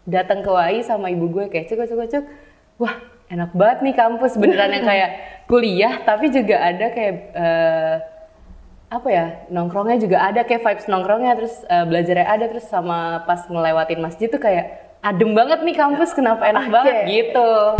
datang ke UI sama ibu gue kayak cuk, wah enak banget nih kampus, beneran yang kayak kuliah tapi juga ada kayak apa ya, nongkrongnya juga ada, kayak vibes nongkrongnya, terus belajarnya ada, terus sama pas ngelewatin masjid tuh kayak adem banget nih kampus, kenapa enak banget gitu.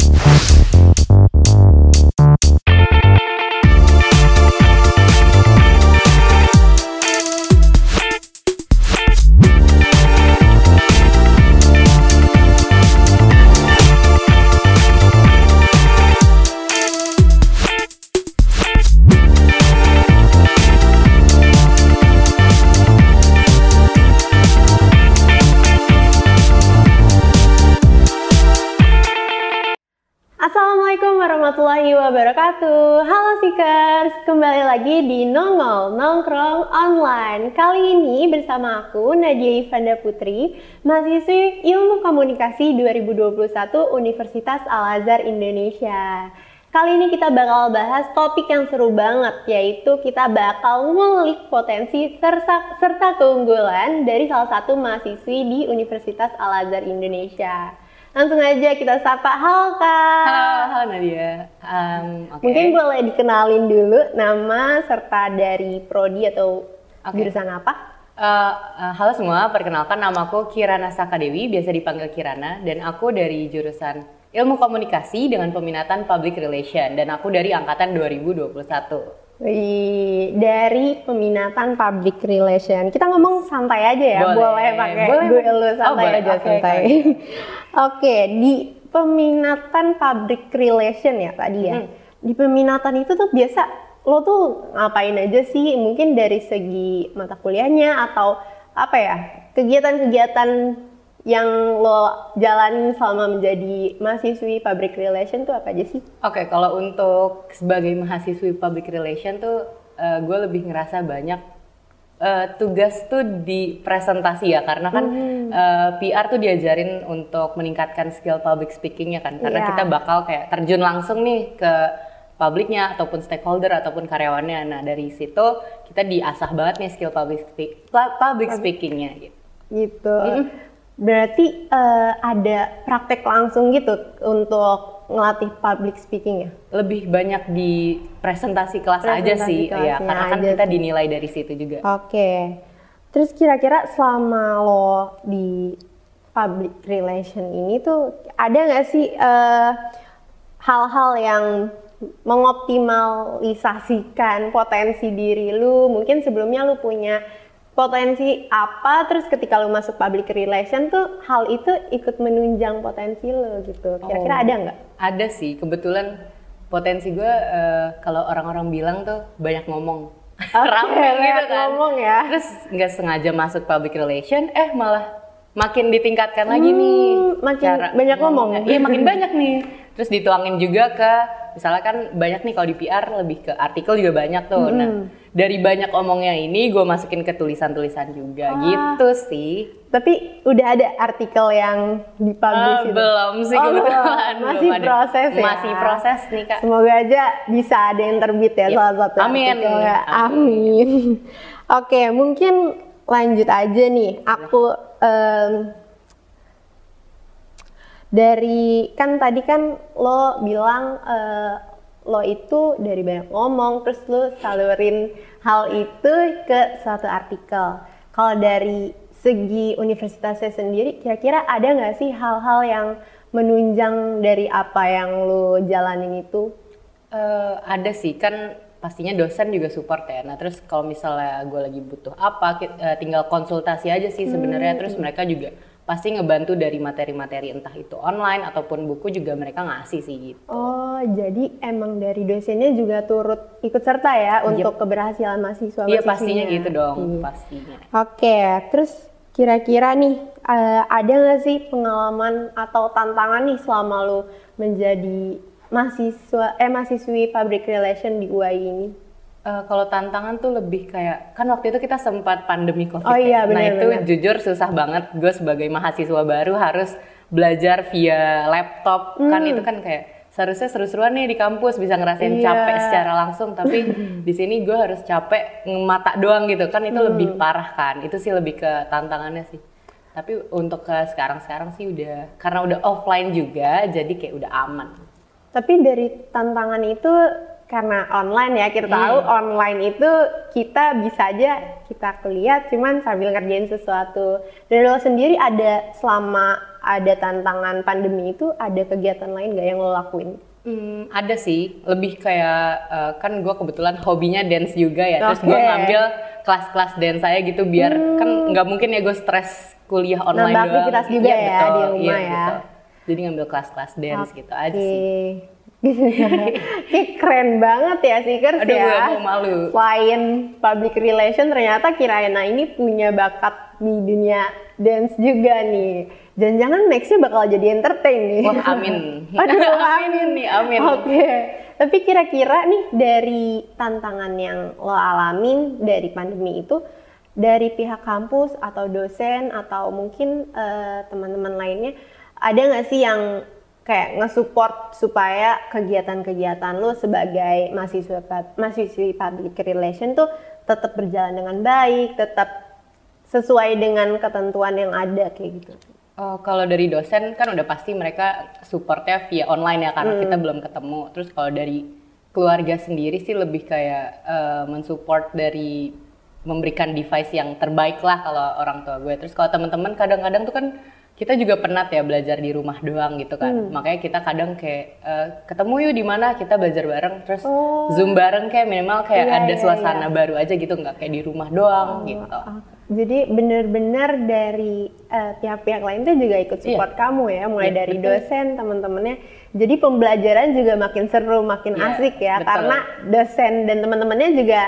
Assalamualaikum warahmatullahi wabarakatuh. Halo Seekers, kembali lagi di Nongol Nongkrong Online. Kali ini bersama aku Nadia Ivanda Putri, mahasiswi Ilmu Komunikasi 2021 Universitas Al-Azhar Indonesia. Kali ini kita bakal bahas topik yang seru banget, yaitu kita bakal ngulik potensi serta keunggulan dari salah satu mahasiswi di Universitas Al-Azhar Indonesia. Langsung aja kita sapa. Halo Kak. Halo Nadia. Okay. Mungkin boleh dikenalin dulu nama serta dari prodi atau jurusan apa? Halo semua, perkenalkan namaku Kirana Sakadewi, biasa dipanggil Kirana, dan aku dari jurusan Ilmu Komunikasi dengan peminatan Public Relation, dan aku dari angkatan 2021. Wih, dari peminatan Public Relation. Kita ngomong santai aja ya, boleh pakai gue lu santai aja, santai. Oke, di peminatan Public Relation ya tadi ya. Di peminatan itu tuh biasa lo tuh ngapain aja sih? Mungkin dari segi mata kuliahnya atau apa ya? Kegiatan-kegiatan yang lo jalanin selama menjadi mahasiswi Public Relation tuh apa aja sih? Oke, kalau untuk sebagai mahasiswi Public Relation tuh gue lebih ngerasa banyak tugas tuh di presentasi ya, karena kan PR tuh diajarin untuk meningkatkan skill public speakingnya kan, karena kita bakal kayak terjun langsung nih ke publiknya ataupun stakeholder ataupun karyawannya. Nah dari situ kita diasah banget nih skill public speakingnya gitu. Berarti ada praktek langsung gitu untuk ngelatih public speaking ya? Lebih banyak di presentasi kelas aja sih, ya, karena kan kita dinilai dari situ juga. Oke. Terus kira-kira selama lo di public relation ini tuh ada nggak sih hal-hal yang mengoptimalisasikan potensi diri lu? Mungkin sebelumnya lu punya potensi apa, terus ketika lu masuk public relation tuh hal itu ikut menunjang potensi lu gitu. Kira-kira ada nggak? Ada sih, kebetulan potensi gue kalau orang-orang bilang tuh banyak ngomong. Rame gitu kan. Ngomong ya. Terus nggak sengaja masuk public relation, malah makin ditingkatkan lagi nih. Makin banyak ngomong. Iya, makin banyak nih. Terus dituangin juga ke, misalnya kan banyak nih kalau di PR lebih ke artikel juga banyak tuh. Nah, dari banyak omongnya ini gue masukin ke tulisan-tulisan juga gitu sih. Tapi udah ada artikel yang dipublish itu? Belum sih kebetulan. Masih belum proses ya? Masih proses nih Kak. Semoga aja bisa ada yang terbit ya salah satu artikelnya. Amin. Oke, mungkin lanjut aja nih. Aku dari kan tadi kan lo bilang lo itu dari banyak ngomong terus lo salurin hal itu ke suatu artikel. Kalau dari segi universitasnya sendiri, kira-kira ada nggak sih hal-hal yang menunjang dari apa yang lo jalanin itu? Ada sih, kan pastinya dosen juga support ya. Nah terus kalau misalnya gue lagi butuh apa, tinggal konsultasi aja sih sebenarnya. Terus mereka juga pasti ngebantu dari materi-materi entah itu online ataupun buku juga mereka ngasih sih gitu. Oh, jadi emang dari dosennya juga turut ikut serta ya untuk keberhasilan mahasiswa-mahasiswinya? Iya pastinya gitu dong, pastinya. Oke, terus kira-kira nih ada nggak sih pengalaman atau tantangan nih selama lu menjadi mahasiswi public relation di UI ini? Kalau tantangan tuh lebih kayak, kan waktu itu kita sempat pandemi COVID. Oh iya, bener, nah itu jujur susah banget. Gue sebagai mahasiswa baru harus belajar via laptop. Kan itu kan kayak seharusnya seru-seruan nih di kampus, bisa ngerasain capek secara langsung. Tapi di sini gue harus capek mata doang gitu. Kan itu lebih parah kan. Itu sih lebih ke tantangannya sih. Tapi untuk sekarang sih udah, karena udah offline juga, jadi kayak udah aman. Tapi dari tantangan itu, karena online ya, kita tahu online itu kita bisa aja kita kuliah cuman sambil ngerjain sesuatu. Dari lo sendiri selama ada tantangan pandemi itu, ada kegiatan lain nggak yang lo lakuin? Ada sih, lebih kayak kan gue kebetulan hobinya dance juga ya, terus gue ngambil kelas-kelas dance saya gitu biar kan nggak mungkin ya gue stres kuliah online doang. Nambah aktivitas juga ya betul, di rumah ya. Gitu. Jadi ngambil kelas-kelas dance gitu aja sih. Keren banget ya Seekers. Aduh, ya. Gue malu. Selain public relation, ternyata Kiraena ini punya bakat di dunia dance juga nih. Jangan-jangan nextnya bakal jadi entertain nih. Wah, amin. Aduh, amin nih, amin. Oke. Tapi kira-kira nih dari tantangan yang lo alamin dari pandemi itu, dari pihak kampus atau dosen atau mungkin teman-teman lainnya, ada nggak sih yang kayak nge-support supaya kegiatan-kegiatan lo sebagai mahasiswi public relation tuh tetap berjalan dengan baik, tetap sesuai dengan ketentuan yang ada kayak gitu? Kalau dari dosen kan udah pasti mereka supportnya via online ya, karena kita belum ketemu. Terus kalau dari keluarga sendiri sih lebih kayak mensupport dari memberikan device yang terbaik lah kalau orang tua gue. Terus kalau teman-teman kadang-kadang tuh kan kita juga penat ya belajar di rumah doang gitu kan. Makanya kita kadang kayak ketemu yuk di mana, kita belajar bareng, terus Zoom bareng kayak minimal kayak ada suasana baru aja gitu, nggak kayak di rumah doang gitu. Jadi benar-benar dari pihak-pihak lain tuh juga ikut support kamu ya, mulai dari dosen, teman-temannya. Jadi pembelajaran juga makin seru, makin asik ya, karena dosen dan teman-temannya juga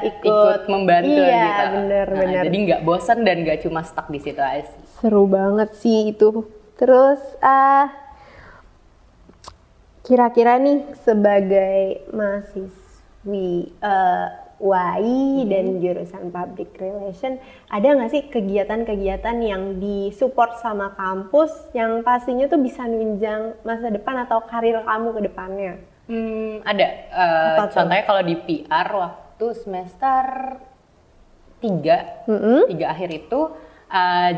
ikut membantu gitu. Benar-benar. Jadi nggak bosan dan nggak cuma stuck di situ aja sih. Seru banget sih itu. Terus kira-kira nih sebagai mahasiswi UI dan jurusan public relation, ada nggak sih kegiatan-kegiatan yang disupport sama kampus yang pastinya tuh bisa nunjang masa depan atau karir kamu ke depannya? Ada. Contohnya kalau di PR waktu semester 3 akhir itu,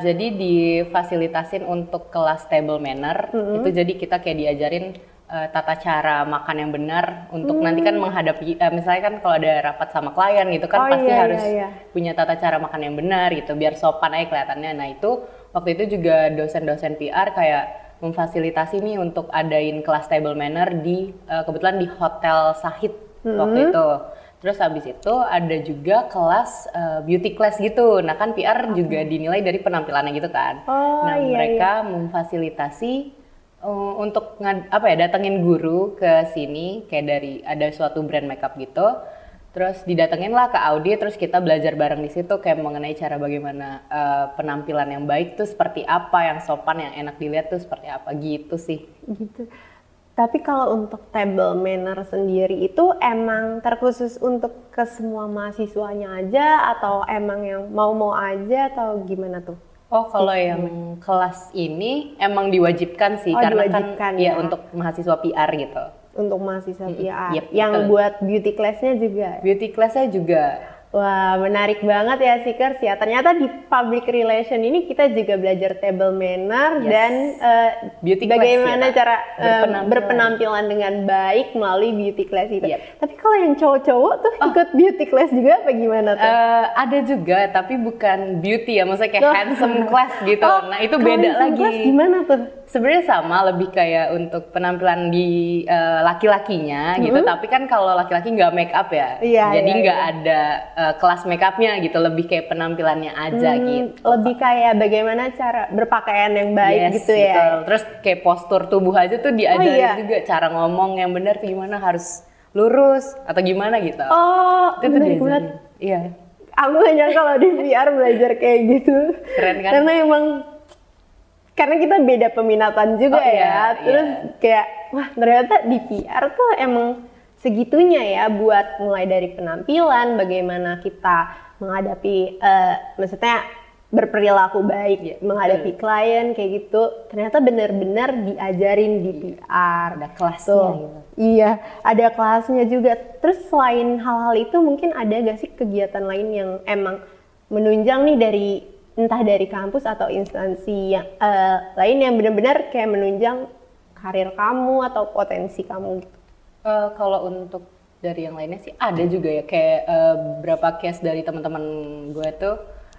jadi difasilitasin untuk kelas table manner. Itu jadi kita kayak diajarin tata cara makan yang benar untuk nanti kan menghadapi misalnya kan kalau ada rapat sama klien gitu kan pasti harus punya tata cara makan yang benar gitu biar sopan aja kelihatannya. Nah itu waktu itu juga dosen-dosen PR kayak memfasilitasi nih untuk adain kelas table manner di kebetulan di Hotel Sahid waktu itu. Terus habis itu ada juga kelas beauty class gitu. Nah kan PR juga dinilai dari penampilannya gitu kan. Mereka memfasilitasi untuk datengin guru ke sini kayak dari ada suatu brand makeup gitu, terus didatengin lah ke audit, terus kita belajar bareng di situ kayak mengenai cara bagaimana penampilan yang baik tuh seperti apa, yang sopan, yang enak dilihat tuh seperti apa gitu sih. Gitu. Tapi kalau untuk table manner sendiri itu emang terkhusus untuk ke semua mahasiswanya aja atau emang yang mau-mau aja atau gimana tuh? Kalau yang kelas ini emang diwajibkan sih karena kan ya untuk mahasiswa PR gitu. Untuk mahasiswa PR. Yang betul. Buat beauty class-nya juga. Beauty class-nya juga. Wah, menarik banget ya Seekers ya. Ternyata di public relation ini kita juga belajar table manner dan beauty bagaimana cara berpenampilan dengan baik melalui beauty class itu. Tapi kalau yang cowok-cowok tuh ikut beauty class juga apa gimana tuh? Ada juga, tapi bukan beauty ya, maksudnya kayak handsome class gitu. Nah itu beda lagi. Class gimana tuh? Sebenarnya sama, lebih kayak untuk penampilan di laki-lakinya gitu. Tapi kan kalau laki-laki nggak make up ya, jadi nggak ada kelas make upnya gitu, lebih kayak penampilannya aja gitu. Lebih kayak bagaimana cara berpakaian yang baik gitu ya. Betul. Terus kayak postur tubuh aja tuh diajarin juga, cara ngomong yang benar tuh gimana, harus lurus atau gimana gitu. Itu tuh diajarin. Iya. Aku gak nyangka kalau di VR belajar kayak gitu. Keren kan? Karena kita beda peminatan juga terus kayak wah ternyata di PR tuh emang segitunya ya buat mulai dari penampilan, bagaimana kita menghadapi maksudnya berperilaku baik menghadapi klien kayak gitu, ternyata benar-benar diajarin di PR. Ada kelasnya gitu. Iya, ada kelasnya juga. Terus selain hal-hal itu mungkin ada gak sih kegiatan lain yang emang menunjang nih dari entah dari kampus atau instansi yang lain yang benar-benar kayak menunjang karir kamu atau potensi kamu gitu? Kalau untuk dari yang lainnya sih ada juga ya, kayak beberapa case dari teman-teman gue tuh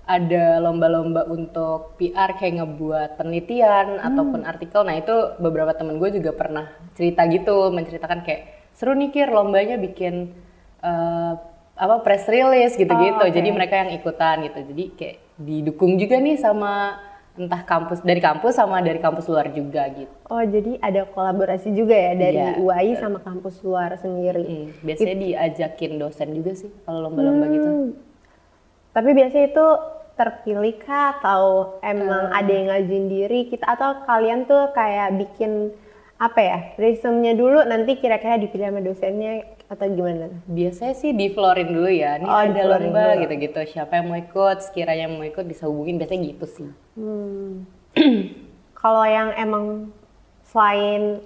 ada lomba-lomba untuk PR kayak ngebuat penelitian ataupun artikel. Nah itu beberapa temen gue juga pernah cerita gitu, menceritakan kayak seru nih Kir, lombanya bikin press release gitu-gitu. Okay. Jadi mereka yang ikutan gitu. Jadi kayak didukung juga nih sama entah dari kampus sama dari kampus luar juga gitu. Oh jadi ada kolaborasi juga ya dari Iya, UAI sama kampus luar sendiri. Biasanya diajakin dosen juga sih kalau lomba-lomba gitu. Tapi biasanya itu terpilih kah atau emang ada yang ngajuin diri kita, atau kalian tuh kayak bikin apa ya, resume-nya dulu nanti kira-kira dipilih sama dosennya atau gimana? Biasanya sih di-floorin dulu ya, nih ada lomba gitu-gitu, siapa yang mau ikut, sekiranya mau ikut bisa hubungin, biasanya gitu sih. Kalau yang emang selain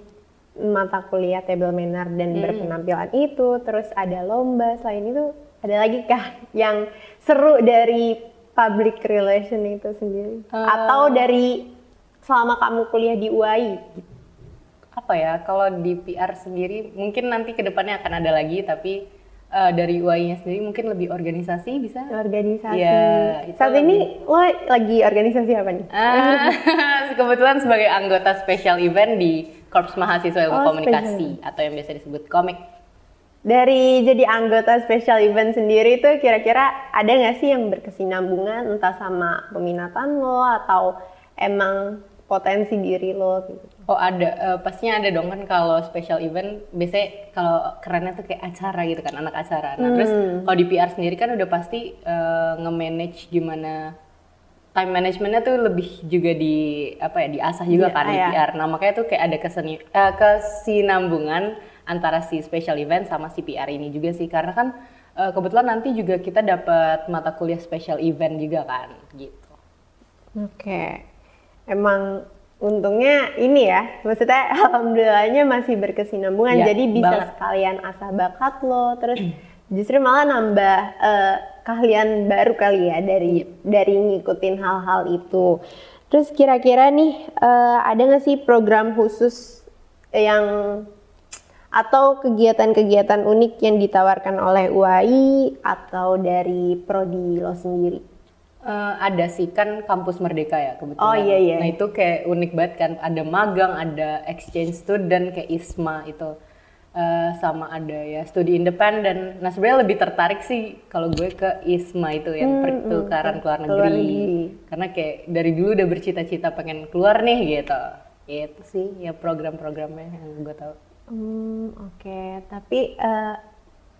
mata kuliah table manner dan berpenampilan itu, terus ada lomba, selain itu ada lagi kah yang seru dari public relation itu sendiri? Atau dari selama kamu kuliah di UAI? Apa ya, kalau di PR sendiri mungkin nanti kedepannya akan ada lagi, tapi dari UAI-nya sendiri mungkin lebih organisasi bisa? Organisasi. Ya, saat ini lo lagi organisasi apa nih? Kebetulan sebagai anggota special event di Korps Mahasiswa Ilmu Komunikasi atau yang biasa disebut komik. Dari jadi anggota special event sendiri itu kira-kira ada nggak sih yang berkesinambungan entah sama peminatan lo atau emang potensi diri lo gitu? Oh ada, pastinya ada dong kan. Kalau special event biasanya kalau kerennya tuh kayak acara gitu kan, anak acara. Nah terus kalau di PR sendiri kan udah pasti nge-manage gimana time managementnya tuh lebih juga diasah juga kan di PR. Nah makanya tuh kayak ada kesinambungan antara si special event sama si PR ini juga sih, karena kan kebetulan nanti juga kita dapat mata kuliah special event juga kan gitu. Oke. Emang untungnya ini ya, maksudnya alhamdulillahnya masih berkesinambungan, ya, jadi bisa banget. Sekalian asah bakat lo, terus justru malah nambah keahlian baru kali ya dari ngikutin hal-hal itu. Terus kira-kira nih ada nggak sih program khusus yang atau kegiatan-kegiatan unik yang ditawarkan oleh UAI atau dari prodi lo sendiri? Ada sih, kan kampus Merdeka ya kebetulan. Oh iya. Nah itu kayak unik banget kan, ada magang, ada exchange student kayak ISMA itu, sama ada ya studi independen. Nah sebenarnya lebih tertarik sih kalau gue ke ISMA itu yang pertukaran keluar negeri. Karena kayak dari dulu udah bercita-cita pengen keluar nih gitu. Itu sih ya program-programnya yang gue tahu. Oke. Tapi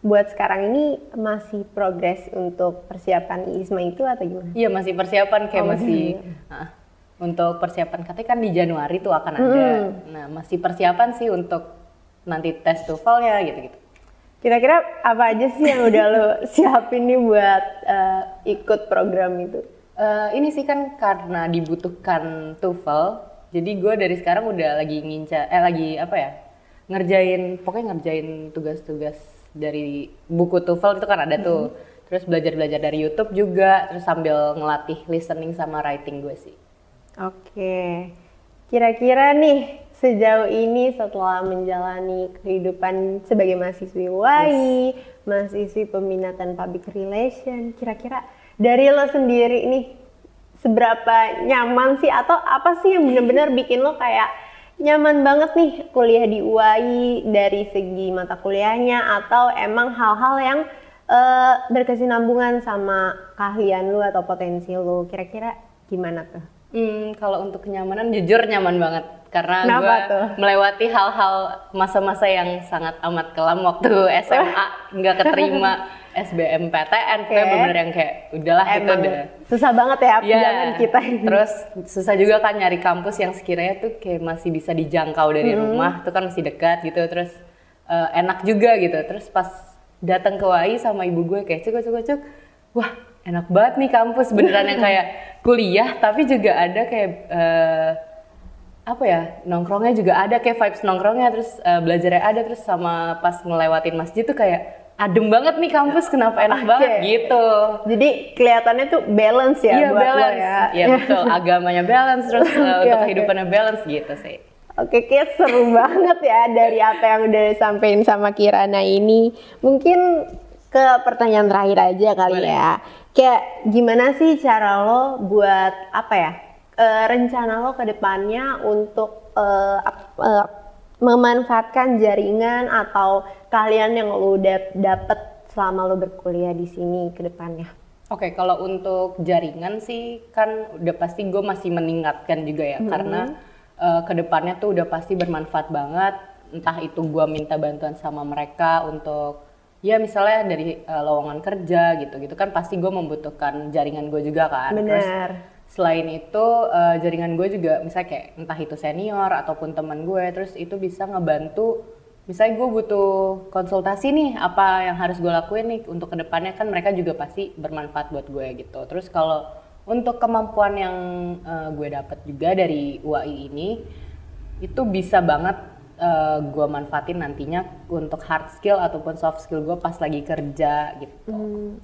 buat sekarang ini masih progres untuk persiapan ISMA itu atau gimana? Iya masih persiapan, kayak masih untuk persiapan, katanya kan di Januari tuh akan ada. Nah masih persiapan sih untuk nanti tes TOEFL-nya gitu-gitu. Kira-kira apa aja sih yang udah lo siapin nih buat ikut program itu? Ini sih kan karena dibutuhkan TOEFL, jadi gue dari sekarang udah lagi ngerjain tugas-tugas dari buku TOEFL itu kan ada tuh. Terus belajar-belajar dari YouTube juga, terus sambil ngelatih listening sama writing gue sih. Oke. Kira-kira nih sejauh ini setelah menjalani kehidupan sebagai mahasiswi UAI, mahasiswi peminatan public relation, kira-kira dari lo sendiri nih seberapa nyaman sih, atau apa sih yang benar-benar bikin lo kayak nyaman banget nih kuliah di UAI dari segi mata kuliahnya, atau emang hal-hal yang berkesinambungan sama keahlian lu atau potensi lu, kira-kira gimana tuh? Kalau untuk kenyamanan jujur nyaman banget, karena gue melewati hal-hal masa-masa yang sangat amat kelam waktu SMA, nggak keterima SBMPTN, kayak bener-bener yang kayak udahlah itu udah susah banget ya perjalanan kita. Terus susah juga kan nyari kampus yang sekiranya tuh kayak masih bisa dijangkau dari rumah, tuh kan masih dekat gitu, terus enak juga gitu. Terus pas datang ke UAI sama ibu gue kayak cuk, wah enak banget nih kampus, beneran yang kayak kuliah tapi juga ada kayak nongkrongnya juga ada, kayak vibes nongkrongnya, terus belajarnya ada, terus sama pas ngelewatin masjid tuh kayak adem banget nih kampus, kenapa enak banget gitu. Jadi kelihatannya tuh balance ya Iya, buat balance. lo ya. Iya betul, agamanya balance, terus untuk kehidupannya balance gitu sih. Oke, kayak seru banget ya dari apa yang udah disampaikan sama Kirana ini. Mungkin ke pertanyaan terakhir aja kali Boleh. ya. Kayak gimana sih cara lo buat apa ya? Rencana lo ke depannya untuk memanfaatkan jaringan atau kalian yang lo udah dapet selama lo berkuliah di sini ke depannya? Oke, kalau untuk jaringan sih kan udah pasti gue masih meningkatkan juga ya, karena kedepannya tuh udah pasti bermanfaat banget. Entah itu gue minta bantuan sama mereka untuk ya misalnya dari lowongan kerja gitu kan pasti gue membutuhkan jaringan gue juga kan. Terus selain itu jaringan gue juga misalnya kayak entah itu senior ataupun teman gue, terus itu bisa ngebantu. Misalnya gue butuh konsultasi nih, apa yang harus gue lakuin nih untuk kedepannya, kan mereka juga pasti bermanfaat buat gue gitu. Terus kalau untuk kemampuan yang gue dapat juga dari UAI ini, itu bisa banget gue manfaatin nantinya untuk hard skill ataupun soft skill gue pas lagi kerja gitu.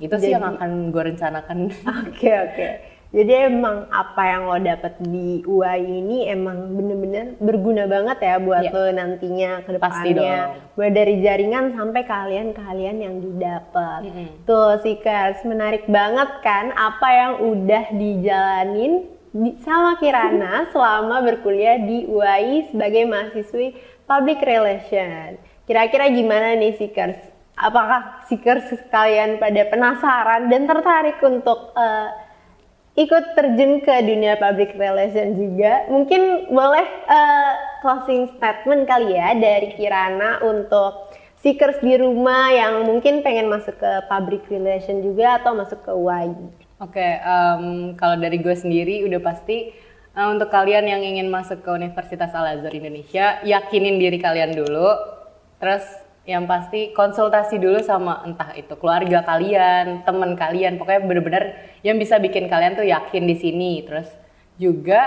Itu sih yang akan gue rencanakan. Oke. Jadi emang apa yang lo dapet di UAI ini emang bener-bener berguna banget ya buat lo nantinya ke depannya. Mulai dari jaringan sampai kalian yang didapat. Tuh Seekers, menarik banget kan apa yang udah dijalanin sama Kirana selama berkuliah di UAI sebagai mahasiswi Public Relation. Kira-kira gimana nih Seekers? Apakah Seekers kalian pada penasaran dan tertarik untuk ikut terjun ke dunia public relation juga? Mungkin boleh closing statement kali ya dari Kirana untuk Seekers di rumah yang mungkin pengen masuk ke public relation juga atau masuk ke UAI. Oke, kalau dari gue sendiri udah pasti untuk kalian yang ingin masuk ke Universitas Al-Azhar Indonesia, yakinin diri kalian dulu. Terus yang pasti konsultasi dulu sama entah itu keluarga kalian, teman kalian, pokoknya bener-bener yang bisa bikin kalian tuh yakin di sini. Terus juga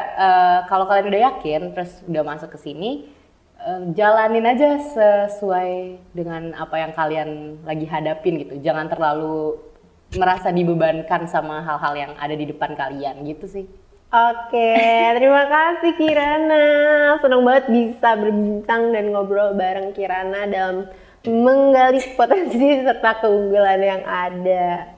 kalau kalian udah yakin, terus udah masuk ke sini, jalanin aja sesuai dengan apa yang kalian lagi hadapin gitu. Jangan terlalu merasa dibebankan sama hal-hal yang ada di depan kalian gitu sih. Oke, terima kasih Kirana. Senang banget bisa berbincang dan ngobrol bareng Kirana dalam menggali potensi serta keunggulan yang ada.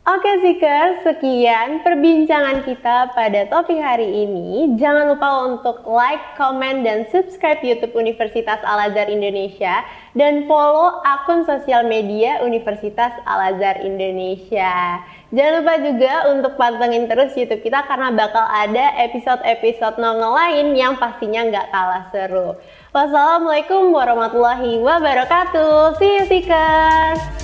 Oke Seekers, sekian perbincangan kita pada topik hari ini. Jangan lupa untuk like, comment, dan subscribe YouTube Universitas Al-Azhar Indonesia dan follow akun sosial media Universitas Al-Azhar Indonesia. Jangan lupa juga untuk pantengin terus YouTube kita karena bakal ada episode-episode nongol lain yang pastinya nggak kalah seru. Wassalamualaikum warahmatullahi wabarakatuh. See you Seekers!